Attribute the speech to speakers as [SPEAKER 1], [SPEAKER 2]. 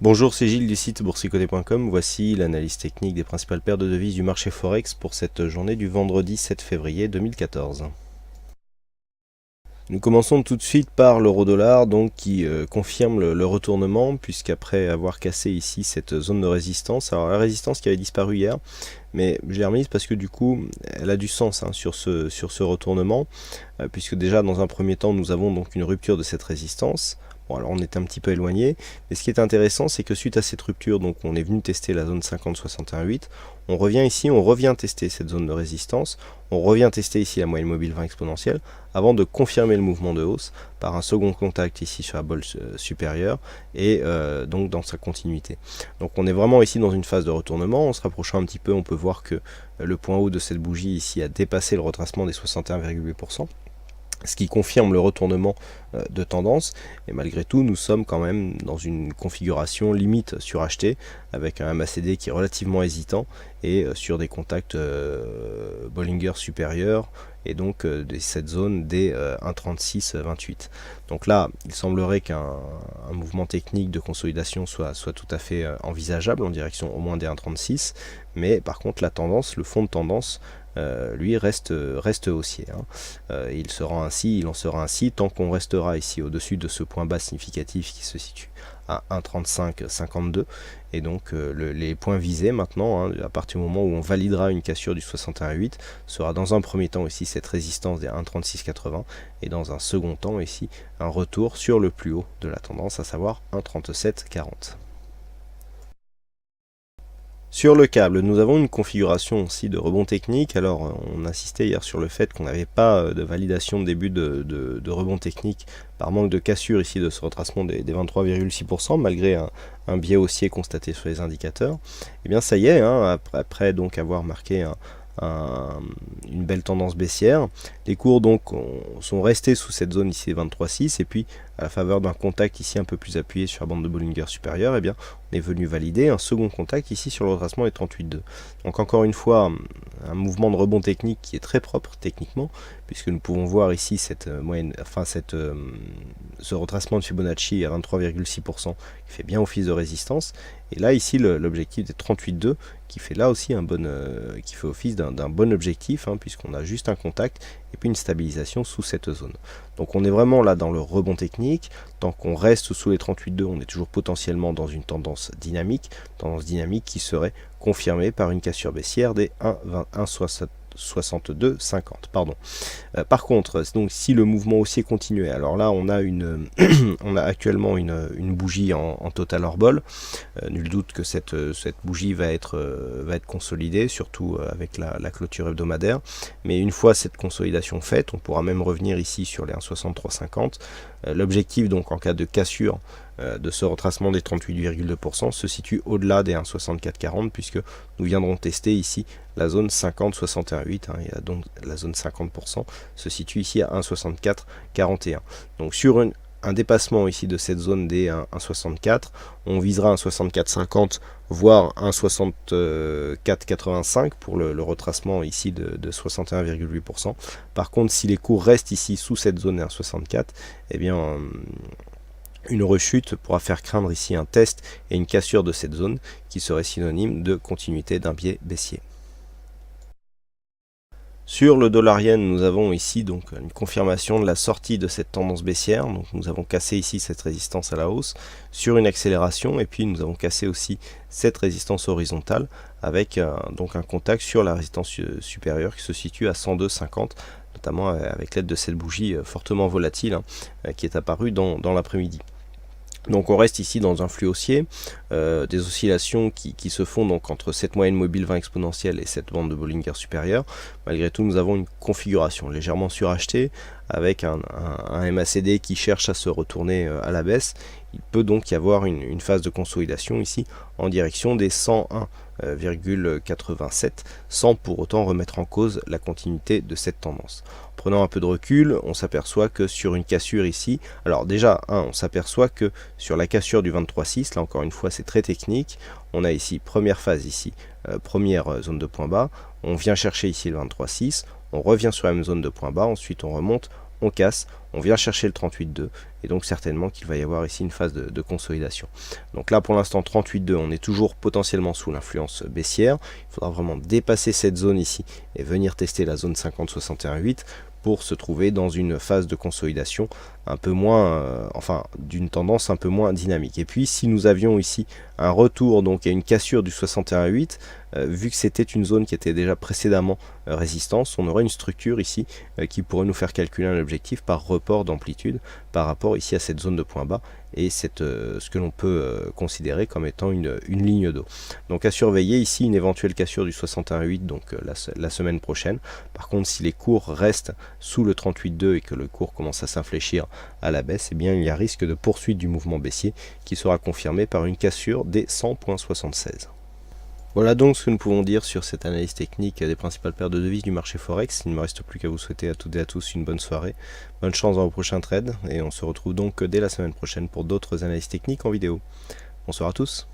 [SPEAKER 1] Bonjour, c'est Gilles du site boursicoté.com. Voici l'analyse technique des principales paires de devises du marché Forex pour cette journée du vendredi 7 février 2014. Nous commençons tout de suite par l'euro-dollar donc qui confirme le retournement, puisqu'après avoir cassé ici cette zone de résistance, alors la résistance qui avait disparu hier, mais je l'ai remise parce que du coup elle a du sens sur ce retournement, puisque déjà dans un premier temps nous avons donc une rupture de cette résistance. Bon, alors on est un petit peu éloigné, mais ce qui est intéressant, c'est que suite à cette rupture, donc on est venu tester la zone 50-61-8, on revient ici, on revient tester cette zone de résistance, on revient tester ici la moyenne mobile 20 exponentielle, avant de confirmer le mouvement de hausse par un second contact ici sur la bolle supérieure, et donc dans sa continuité. Donc on est vraiment ici dans une phase de retournement. En se rapprochant un petit peu, on peut voir que le point haut de cette bougie ici a dépassé le retracement des 61,8%. Ce qui confirme le retournement de tendance, et malgré tout nous sommes quand même dans une configuration limite surachetée avec un MACD qui est relativement hésitant et sur des contacts Bollinger supérieurs et donc cette zone des 1,3628. Donc là il semblerait qu'un mouvement technique de consolidation soit tout à fait envisageable en direction au moins des 1,36, mais par contre la tendance, le fond de tendance lui reste haussier. Il en sera ainsi tant qu'on restera ici au-dessus de ce point bas significatif qui se situe à 1,3552, et donc les points visés maintenant, à partir du moment où on validera une cassure du 61,8, sera dans un premier temps ici cette résistance des 1,3680 et dans un second temps ici un retour sur le plus haut de la tendance, à savoir 1,3740. Sur le câble, nous avons une configuration aussi de rebond technique. Alors, on insistait hier sur le fait qu'on n'avait pas de validation de début de rebond technique par manque de cassure ici de ce retracement des 23,6%, malgré un biais haussier constaté sur les indicateurs. Et bien ça y est, après donc avoir marqué une belle tendance baissière, les cours donc sont restés sous cette zone ici des 23,6, et puis à la faveur d'un contact ici un peu plus appuyé sur la bande de Bollinger supérieure, et bien on est venu valider un second contact ici sur le retracement des 38,2. Donc encore une fois un mouvement de rebond technique qui est très propre techniquement, puisque nous pouvons voir ici cette moyenne, ce retracement de Fibonacci à 23,6% qui fait bien office de résistance, et là ici l'objectif des 38,2 qui fait là aussi qui fait office d'un bon objectif, puisqu'on a juste un contact et puis une stabilisation sous cette zone. Donc on est vraiment là dans le rebond technique. Tant qu'on reste sous les 38,2, on est toujours potentiellement dans une tendance dynamique qui serait confirmée par une cassure baissière des 1,6250. Par contre, donc si le mouvement haussier continuait, alors là on a on a actuellement une bougie en total hors bol. Nul doute que cette bougie va être consolidée, surtout avec la clôture hebdomadaire. Mais une fois cette consolidation faite, on pourra même revenir ici sur les 1,6350. L'objectif donc en cas de cassure de ce retracement des 38,2% se situe au-delà des 1,6440, puisque nous viendrons tester ici la zone 50-61,8, et donc la zone 50% se situe ici à 1,6441. Donc sur un dépassement ici de cette zone des 1,64, on visera 1,6450 voire 1,6485 pour le retracement ici de 61,8%. Par contre, si les cours restent ici sous cette zone des 1,64, eh bien une rechute pourra faire craindre ici un test et une cassure de cette zone qui serait synonyme de continuité d'un biais baissier. Sur le dollar yen, nous avons ici donc une confirmation de la sortie de cette tendance baissière. Donc nous avons cassé ici cette résistance à la hausse sur une accélération, et puis nous avons cassé aussi cette résistance horizontale avec donc un contact sur la résistance supérieure qui se situe à 102,50, notamment avec l'aide de cette bougie fortement volatile qui est apparue dans l'après-midi. Donc on reste ici dans un flux haussier, des oscillations qui se font donc entre cette moyenne mobile 20 exponentielle et cette bande de Bollinger supérieure. Malgré tout, nous avons une configuration légèrement surachetée avec un MACD qui cherche à se retourner à la baisse. Il peut donc y avoir une phase de consolidation ici en direction des 101,87 sans pour autant remettre en cause la continuité de cette tendance. En prenant un peu de recul, on s'aperçoit que sur une cassure ici, alors déjà, on s'aperçoit que sur la cassure du 23,6, là encore une fois c'est très technique, on a ici première phase ici, première zone de point bas, on vient chercher ici le 23,6, on revient sur la même zone de point bas, ensuite on remonte, on casse, on vient chercher le 38,2 et donc certainement qu'il va y avoir ici une phase de consolidation. Donc là pour l'instant 38,2, on est toujours potentiellement sous l'influence baissière. Il faudra vraiment dépasser cette zone ici et venir tester la zone 50-61,8 pour se trouver dans une phase de consolidation un peu moins, enfin d'une tendance un peu moins dynamique. Et puis si nous avions ici un retour donc à une cassure du 61,8, vu que c'était une zone qui était déjà précédemment résistance, on aurait une structure ici qui pourrait nous faire calculer un objectif par report d'amplitude par rapport ici à cette zone de point bas et ce que l'on peut considérer comme étant une ligne d'eau. Donc à surveiller ici une éventuelle cassure du 61,8 donc la semaine prochaine. Par contre si les cours restent sous le 38,2 et que le cours commence à s'infléchir à la baisse, eh bien il y a risque de poursuite du mouvement baissier qui sera confirmé par une cassure des 100,76. Voilà donc ce que nous pouvons dire sur cette analyse technique des principales paires de devises du marché Forex. Il ne me reste plus qu'à vous souhaiter à toutes et à tous une bonne soirée, bonne chance dans vos prochains trades et on se retrouve donc dès la semaine prochaine pour d'autres analyses techniques en vidéo. Bonsoir à tous.